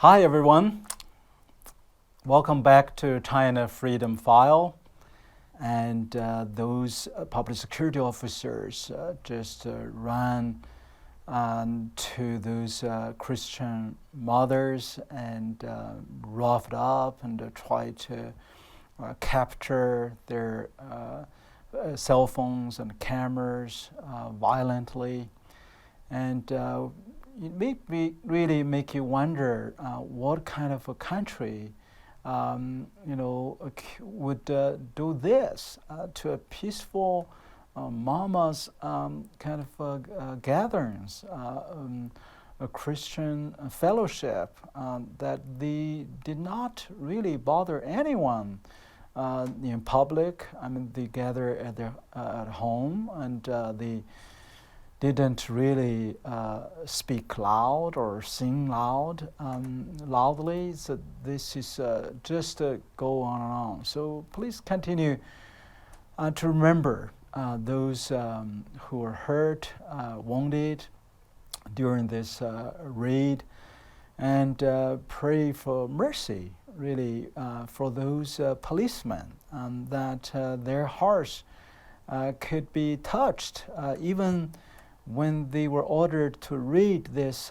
Hi everyone, welcome back to China Freedom File. And those public security officers just ran to those Christian mothers and roughed up and tried to capture their cell phones and cameras violently. And it really make you wonder what kind of a country would do this to a peaceful mamas kind of gatherings, a Christian fellowship that they did not really bother anyone in public. I mean, they gather at their at home, and they didn't really speak loud or sing loudly. So this is just go on and on. So please continue to remember those who were hurt, wounded during this raid, and pray for mercy, really, for those policemen, that their hearts could be touched, even when they were ordered to read this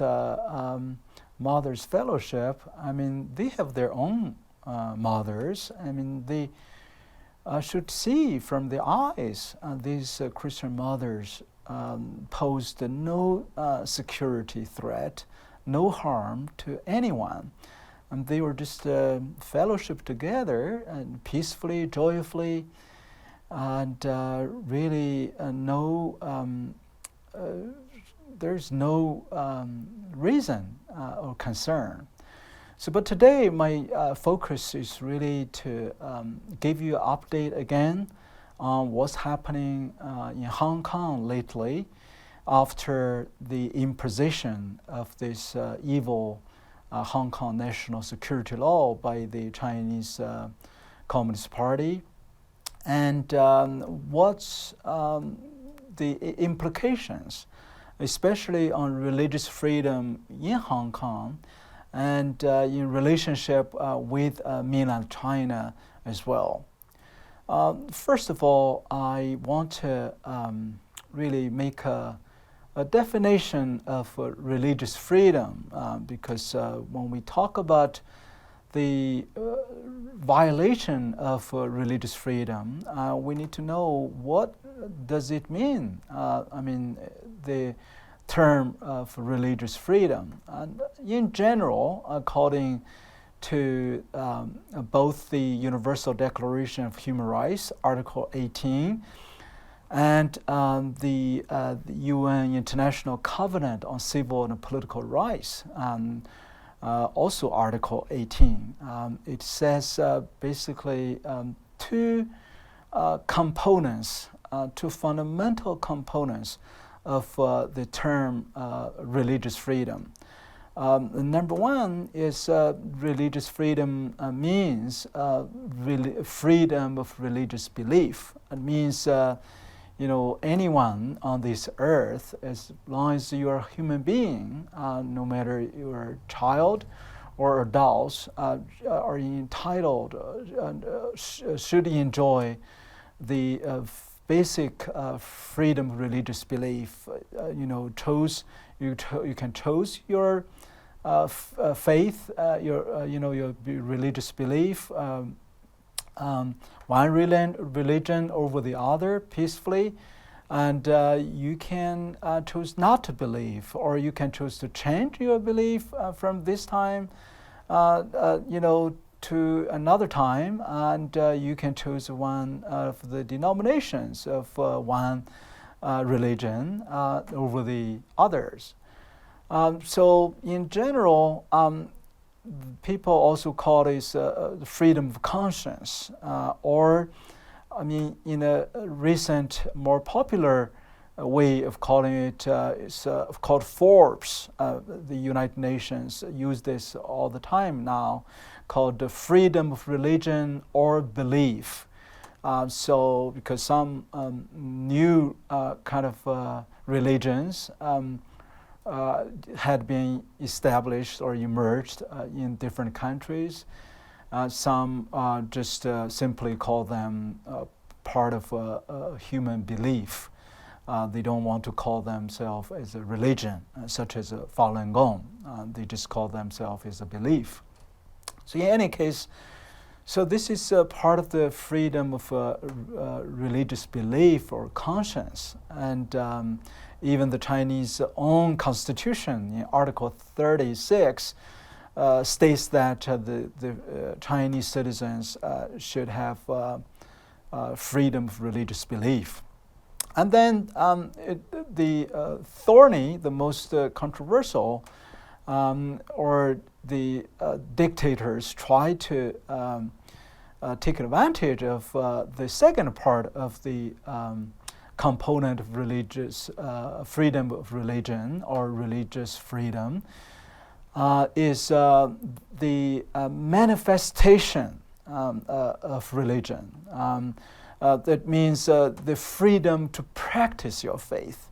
Mother's Fellowship. I mean, they have their own mothers. I mean, they should see from their eyes these Christian mothers posed no security threat, no harm to anyone. And they were just fellowship together and peacefully, joyfully, and really there's no reason or concern. So, but today my focus is really to give you an update again on what's happening in Hong Kong lately after the imposition of this evil Hong Kong national security law by the Chinese Communist Party, and what's the implications, especially on religious freedom in Hong Kong and in relationship with mainland China as well. First of all, I want to really make a definition of religious freedom, because when we talk about the violation of religious freedom, we need to know what does it mean. I mean, the term of religious freedom. And in general, according to both the Universal Declaration of Human Rights, Article 18, and the UN International Covenant on Civil and Political Rights, also Article 18. It says basically two components, two fundamental components of the term religious freedom. Number one is religious freedom means freedom of religious belief. It means anyone on this earth, as long as you are a human being, no matter you're a child or adults, are entitled, should enjoy the basic freedom of religious belief. You can choose your faith, your religious belief. One religion over the other peacefully, and you can choose not to believe, or you can choose to change your belief from this time, to another time, and you can choose one of the denominations of one religion over the others. So in general, people also call this freedom of conscience, or, I mean, in a recent, more popular way of calling it, is called Forbes. The United Nations use this all the time now, called the freedom of religion or belief. So because some new kind of religions had been established or emerged in different countries. Some just simply call them part of a human belief. They don't want to call themselves as a religion, such as Falun Gong. They just call themselves as a belief. So in any case, so this is part of the freedom of religious belief or conscience. And even the Chinese own constitution in Article 36 states that the Chinese citizens should have freedom of religious belief. And then the thorny, the most controversial, or the dictators try to take advantage of the second part of the component of religious freedom of religion or religious freedom is the manifestation of religion. That means the freedom to practice your faith.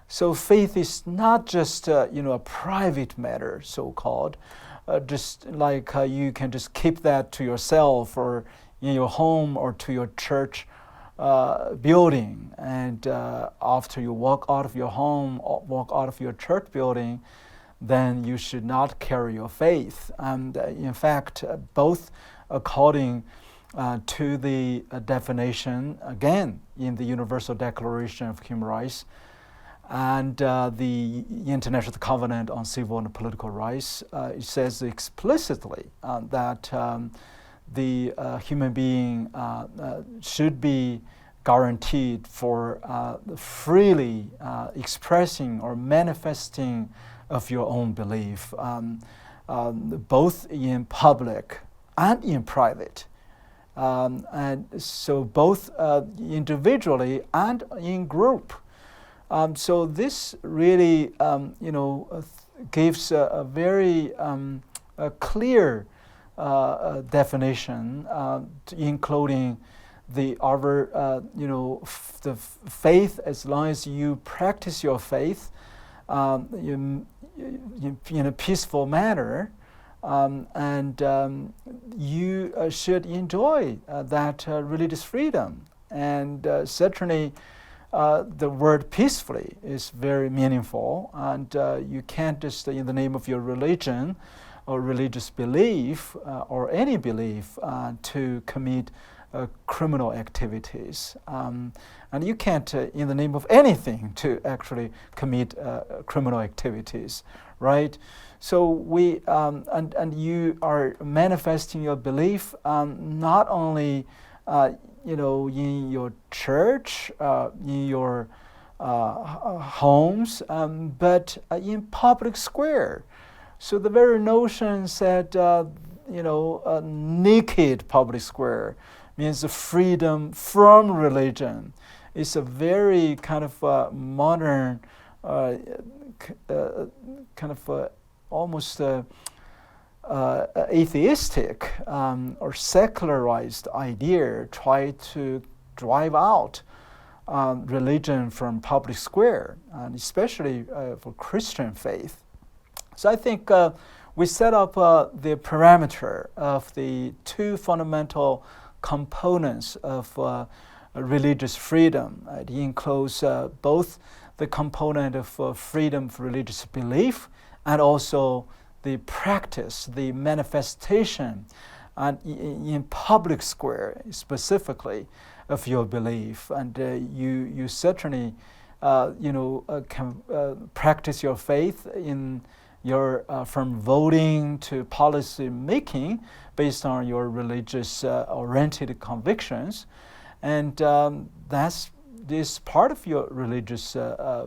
So faith is not just a private matter, so-called, just like you can just keep that to yourself or in your home or to your church building, and after you walk out of your home or walk out of your church building, then you should not carry your faith. And in fact, both according to the definition, again, in the Universal Declaration of Human Rights and the International Covenant on Civil and Political Rights, it says explicitly that the human being should be guaranteed for freely expressing or manifesting of your own belief, both in public and in private. And so both individually and in group. So this really, gives a very clear definition, including the faith. As long as you practice your faith in a peaceful manner, and you should enjoy that religious freedom. And certainly the word peacefully is very meaningful, and you can't just, in the name of your religion or religious belief or any belief, to commit criminal activities. And you can't, in the name of anything, to actually commit criminal activities, right? So we and you are manifesting your belief not only in your church, in your homes, but in public square. So the very notion said, a naked public square means the freedom from religion. It's a very kind of modern, almost atheistic or secularized idea, try to drive out religion from public square, and especially for Christian faith. So I think we set up the parameter of the two fundamental components of religious freedom. It includes both the component of freedom of religious belief and also the practice, the manifestation, and in public square specifically of your belief. And you certainly can practice your faith in your from voting to policy making based on your religious oriented convictions, and that's this part of your religious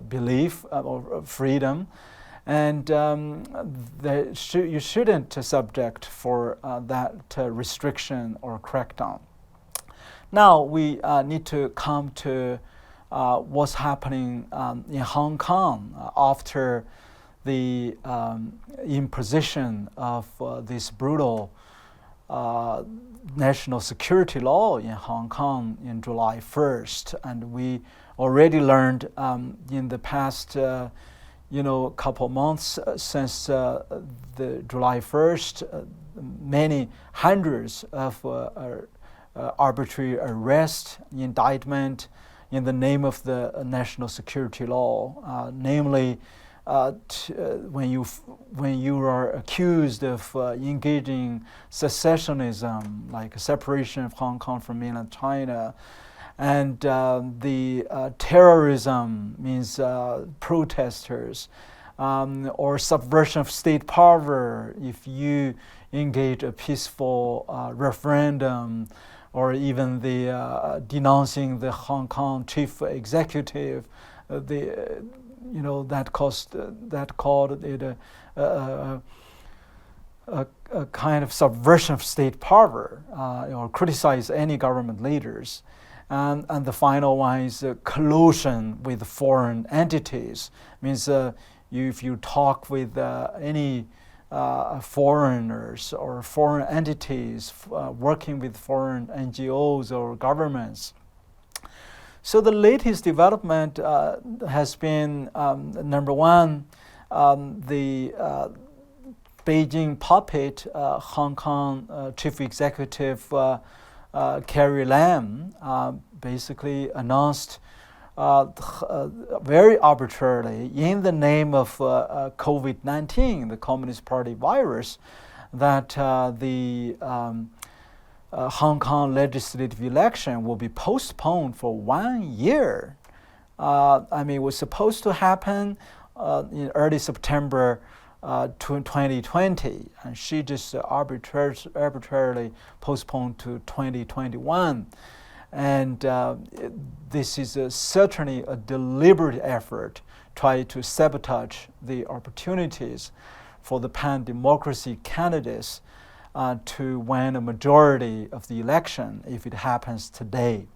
belief or freedom. And you shouldn't subject for that restriction or crackdown. Now we need to come to what's happening in Hong Kong after the imposition of this brutal national security law in Hong Kong in July 1st. And we already learned in the past a couple months since the July 1st, many hundreds of arbitrary arrest, indictment in the name of the national security law, namely when you are accused of engaging secessionism, like separation of Hong Kong from mainland China, and the terrorism means protesters, or subversion of state power if you engage a peaceful referendum, or even the denouncing the Hong Kong chief executive, that called it a kind of subversion of state power, or criticize any government leaders. And the final one is collusion with foreign entities. Means if you talk with any foreigners or foreign entities working with foreign NGOs or governments. So the latest development has been, number one, the Beijing puppet Hong Kong Chief Executive Carrie Lam basically announced very arbitrarily, in the name of COVID-19, the Communist Party virus, that the Hong Kong legislative election will be postponed for 1 year. It was supposed to happen in early September 2020, and she just arbitrarily postponed to 2021. And this is certainly a deliberate effort try to sabotage the opportunities for the pan-democracy candidates to win a majority of the election if it happens today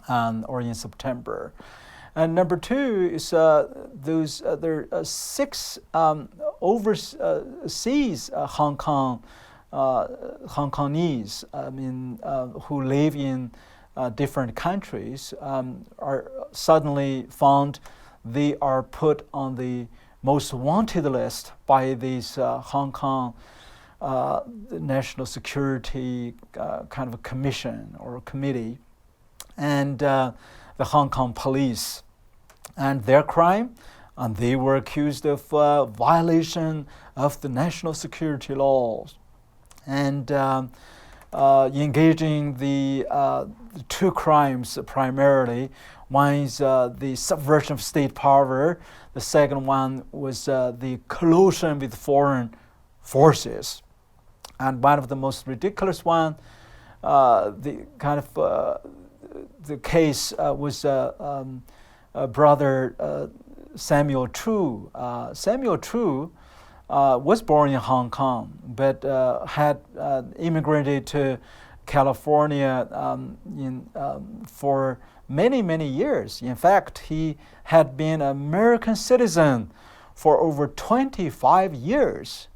or in September. And number two is there are 6 overseas Hongkongese, who live in different countries, are suddenly found they are put on the most wanted list by these Hong Kong national security kind of a commission or committee, and the Hong Kong police. And their crime, and they were accused of violation of the national security laws, and engaging the 2 crimes primarily. One is the subversion of state power. The second one was the collusion with foreign forces. And one of the most ridiculous one, the case was brother Samuel Chu. Samuel Chu was born in Hong Kong, but had immigrated to California for many years. In fact, he had been an American citizen for over 25 years,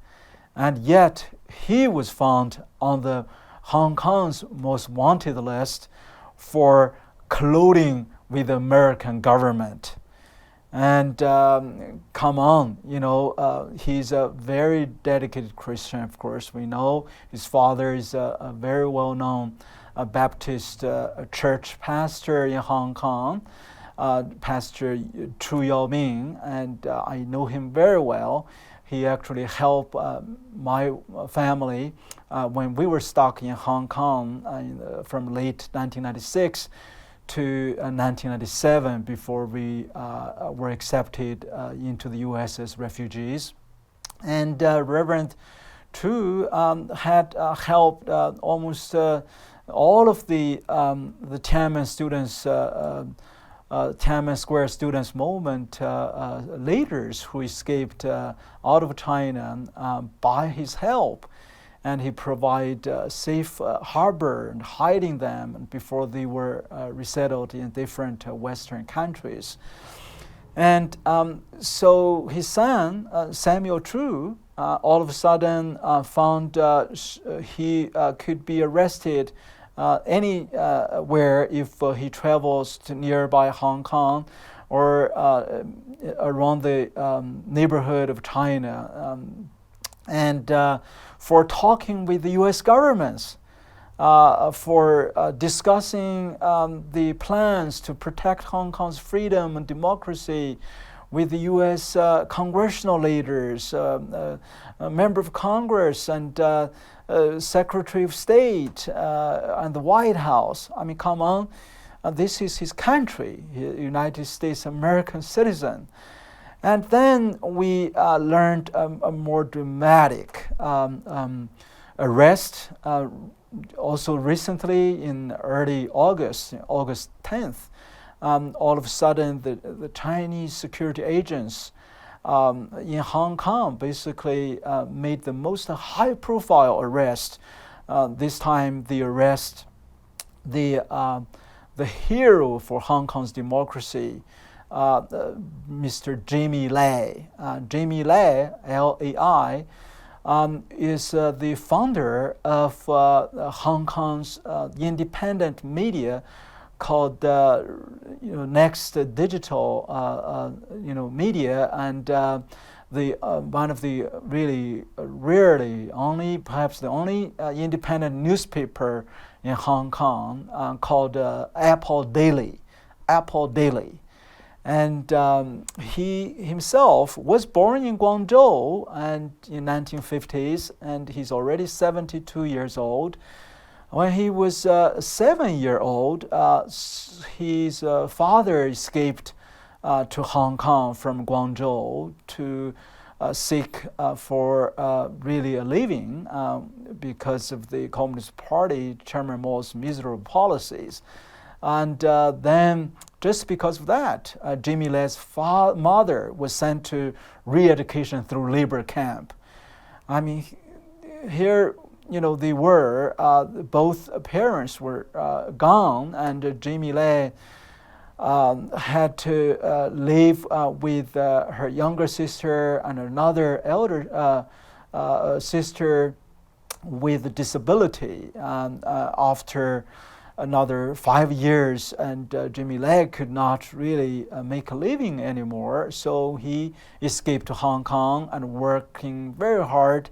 and yet he was found on the Hong Kong's most wanted list for colluding with the American government. And come on, he's a very dedicated Christian, of course. We know his father is a very well-known Baptist church pastor in Hong Kong, Pastor Chu Yao-ming, and I know him very well. He actually helped my family when we were stuck in Hong Kong from late 1996 to 1997, before we were accepted into the U.S. as refugees. And Reverend Chu had helped almost all of the Tiananmen students, Tiananmen Square students movement leaders who escaped out of China by his help. And he provided safe harbor and hiding them before they were resettled in different Western countries. And so his son, Samuel Chu, all of a sudden found he could be arrested anywhere if he travels to nearby Hong Kong or around the neighborhood of China, and for talking with the U.S. governments, for discussing the plans to protect Hong Kong's freedom and democracy with the U.S. Congressional leaders, member of Congress, and Secretary of State, and the White House. I mean, come on, this is his country, United States American citizen. And then we learned a more dramatic arrest, also recently in early August, August 10th. All of a sudden, the Chinese security agents in Hong Kong basically made the most high-profile arrest. This time, the arrest the hero for Hong Kong's democracy, Mr. Jamie Lai. Jamie Lai, L-A-I, is the founder of Hong Kong's independent media called Next Digital media, and the one of the really rarely only, perhaps the only independent newspaper in Hong Kong called Apple Daily. And he himself was born in Guangzhou and in 1950s, and he's already 72 years old. When he was 7-year-old, his father escaped to Hong Kong from Guangzhou to seek for really a living because of the Communist Party, Chairman Mao's miserable policies. And then, just because of that, Jimmy Lai's mother was sent to re-education through labor camp. I mean, here, they were, both parents were gone, and Jimmy Lai had to live with her younger sister and another elder sister with a disability after another 5 years, and Jimmy Lai could not really make a living anymore, so he escaped to Hong Kong and working very hard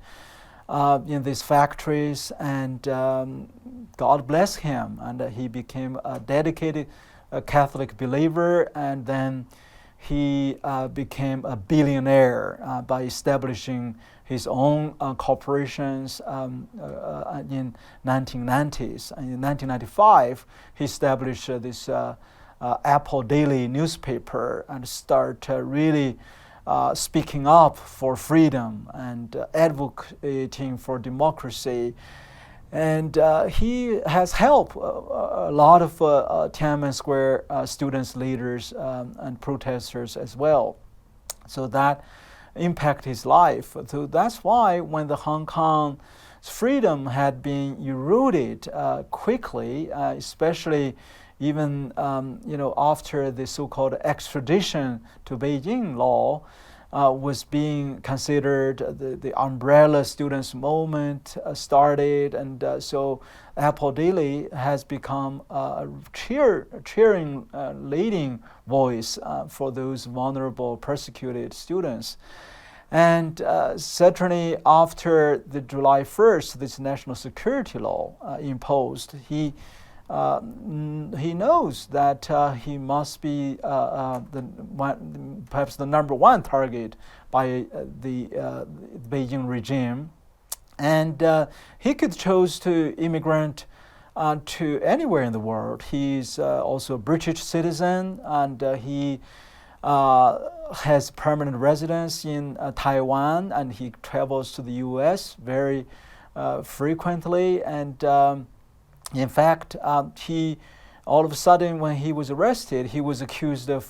in these factories, and God bless him, and he became a dedicated Catholic believer, and then he became a billionaire by establishing his own corporations in 1990s. And in 1995, he established this Apple Daily newspaper and started really speaking up for freedom and advocating for democracy. And he has helped a lot of Tiananmen Square students, leaders, and protesters as well. So that impacted his life. So that's why when the Hong Kong's freedom had been eroded quickly, especially even after the so-called extradition to Beijing law was being considered, the umbrella students movement started, and so Apple Daily has become a cheering, leading voice for those vulnerable, persecuted students. And certainly after the July 1st, this national security law imposed, he knows that he must be perhaps the number one target by the Beijing regime, and he could choose to immigrate to anywhere in the world. He's also a British citizen, and he has permanent residence in Taiwan, and he travels to the U.S. very frequently, and in fact, he all of a sudden, when he was arrested, he was accused of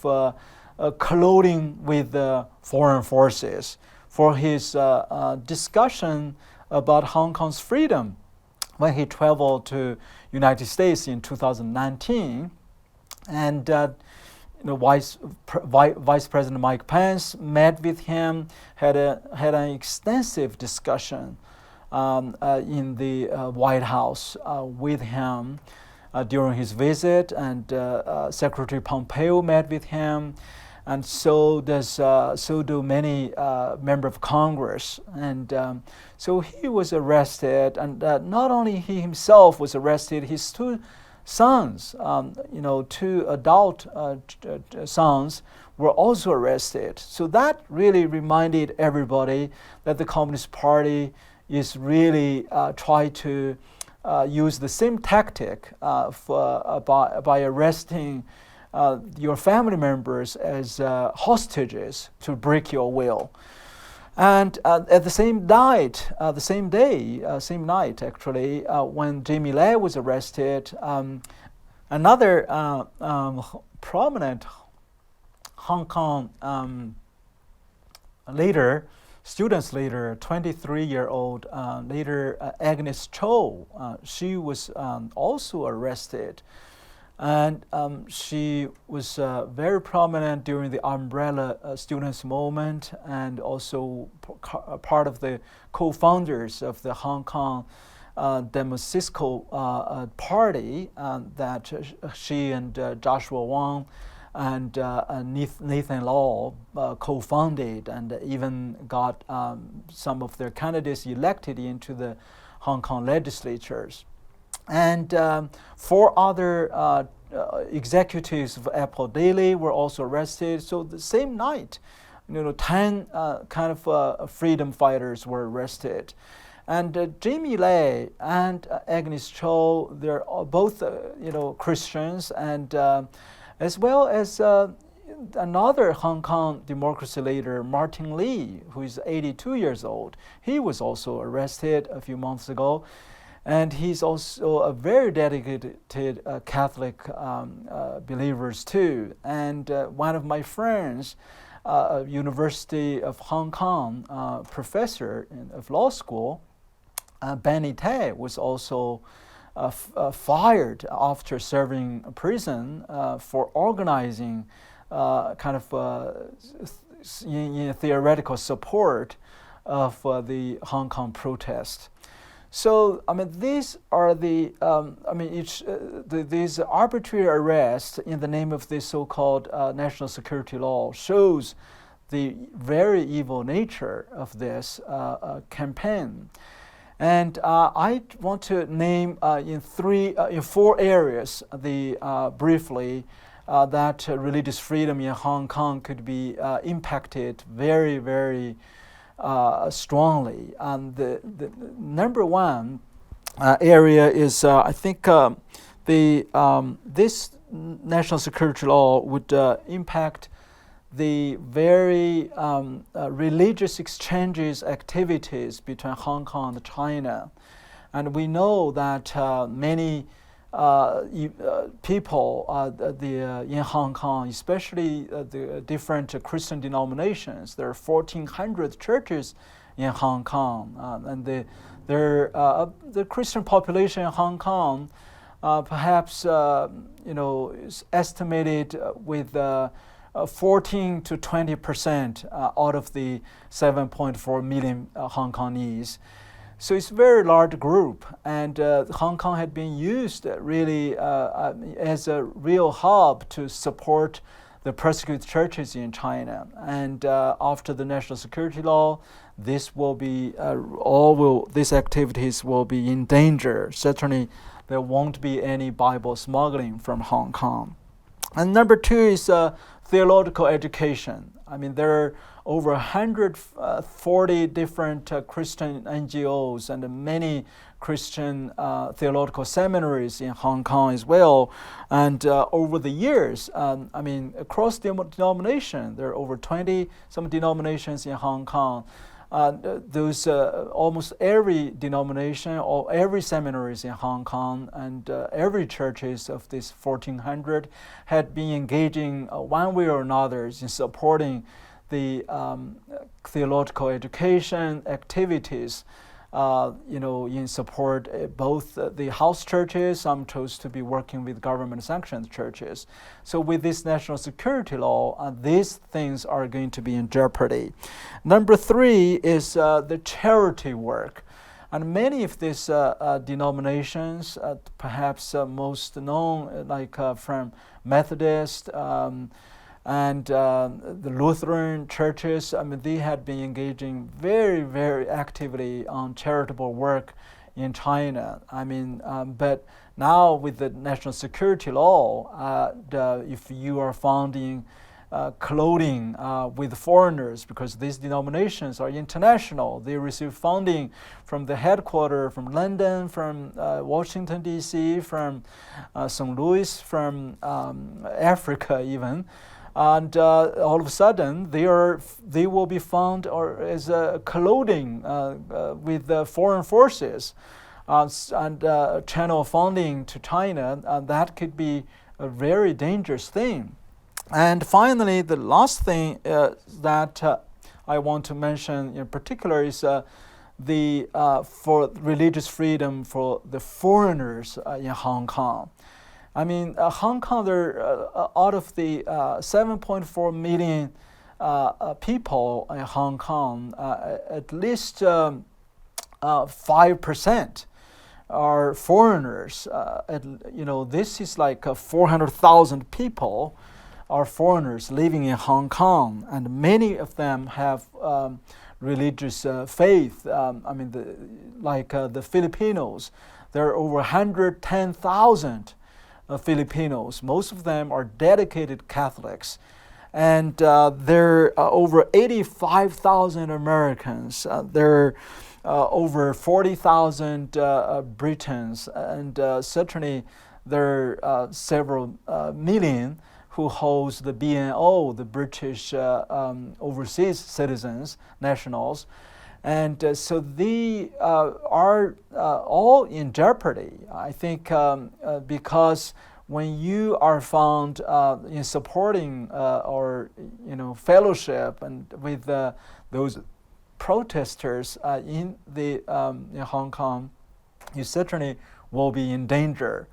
colluding with foreign forces for his discussion about Hong Kong's freedom when he traveled to United States in 2019. And Vice President Mike Pence met with him, had an extensive discussion in the White House with him. during his visit, and Secretary Pompeo met with him, and so do many members of Congress. And so he was arrested, and not only he himself was arrested, his two sons, two adult sons, were also arrested. So that really reminded everybody that the Communist Party is really trying to use the same tactic by arresting your family members as hostages to break your will. And at the same night, same night actually, when Jimmy Lai was arrested, another prominent Hong Kong students leader, 23-year-old leader Agnes Cho, she was also arrested. And she was very prominent during the Umbrella Students Movement, and also part of the co-founders of the Hong Kong Demosisco Party that she and Joshua Wong and Nathan Law co-founded, and even got some of their candidates elected into the Hong Kong legislatures. And 4 other executives of Apple Daily were also arrested. So the same night, 10 kind of freedom fighters were arrested. And Jimmy Lai and Agnes Cho, they're both Christians, and as well as another Hong Kong democracy leader, Martin Lee, who is 82 years old. He was also arrested a few months ago. And he's also a very dedicated Catholic believers too. And one of my friends, a University of Hong Kong professor of law school, Benny Tai, was also fired after serving prison for organizing kind of in theoretical support of the Hong Kong protest. So, these are these arbitrary arrests in the name of this so-called national security law shows the very evil nature of this campaign. And I want to name in 4 areas briefly that religious freedom in Hong Kong could be impacted very, very strongly. And the number one area is, I think, this national security law would impact the very religious exchanges activities between Hong Kong and China. And we know that many people in Hong Kong, especially the different Christian denominations. There are 1,400 churches in Hong Kong, and the Christian population in Hong Kong perhaps is estimated with 14 to 20% out of the 7.4 million Hong Kongese. So it's a very large group, and Hong Kong had been used really as a real hub to support the persecuted churches in China. And after the national security law, this will be these activities will be in danger. Certainly, there won't be any Bible smuggling from Hong Kong. And number 2 is theological education. There are over 140 different Christian NGOs and many Christian theological seminaries in Hong Kong as well. And over the years, across the denomination, there are over 20 some denominations in Hong Kong. Those almost every denomination or every seminaries in Hong Kong and every churches of this 1,400 had been engaging one way or another in supporting the theological education activities, in support both the house churches. Some chose to be working with government-sanctioned churches. So with this national security law, these things are going to be in jeopardy. Number 3 is the charity work. And many of these denominations, perhaps most known, like from Methodist and the Lutheran churches, I mean, they had been engaging very, very actively on charitable work in China. I mean, but now with the national security law, if you are founding clothing with foreigners, because these denominations are international, they receive funding from the headquarters, from London, from Washington, D.C., from St. Louis, from Africa even. And all of a sudden, they will be found as clothing with the foreign forces and channel funding to China. That could be a very dangerous thing. And finally, the last thing that I want to mention in particular is the for religious freedom for the foreigners in Hong Kong. I mean, Hong Kong, there out of the 7.4 million people in Hong Kong, at least 5% are foreigners. This is like 400,000 people are foreigners living in Hong Kong, and many of them have religious faith. The Filipinos, there are over 110,000 Filipinos. Most of them are dedicated Catholics. And there are over 85,000 Americans. There are over 40,000 Britons. And certainly there are several million who holds the BNO, the British overseas citizens, nationals. And so they are all in jeopardy, I think, because when you are found in supporting or fellowship and with those protesters in Hong Kong, you certainly will be in danger.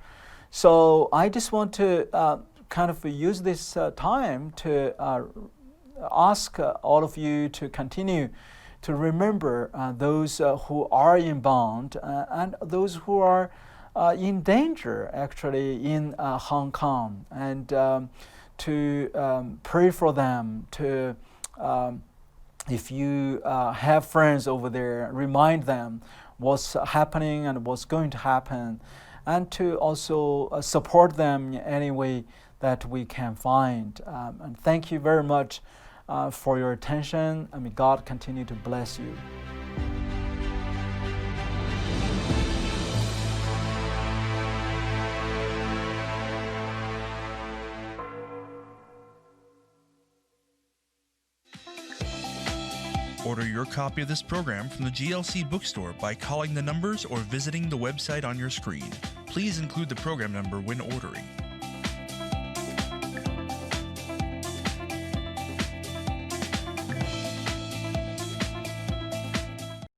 So I just want to kind of use this time to ask all of you to continue to remember those who are in bond and those who are in danger, actually, in Hong Kong, and to pray for them, to, if you have friends over there, remind them what's happening and what's going to happen, and to also support them in any way that we can find. And thank you very much for your attention. I mean, God continue to bless you. Order your copy of this program from the GLC bookstore by calling the numbers or visiting the website on your screen. Please include the program number when ordering.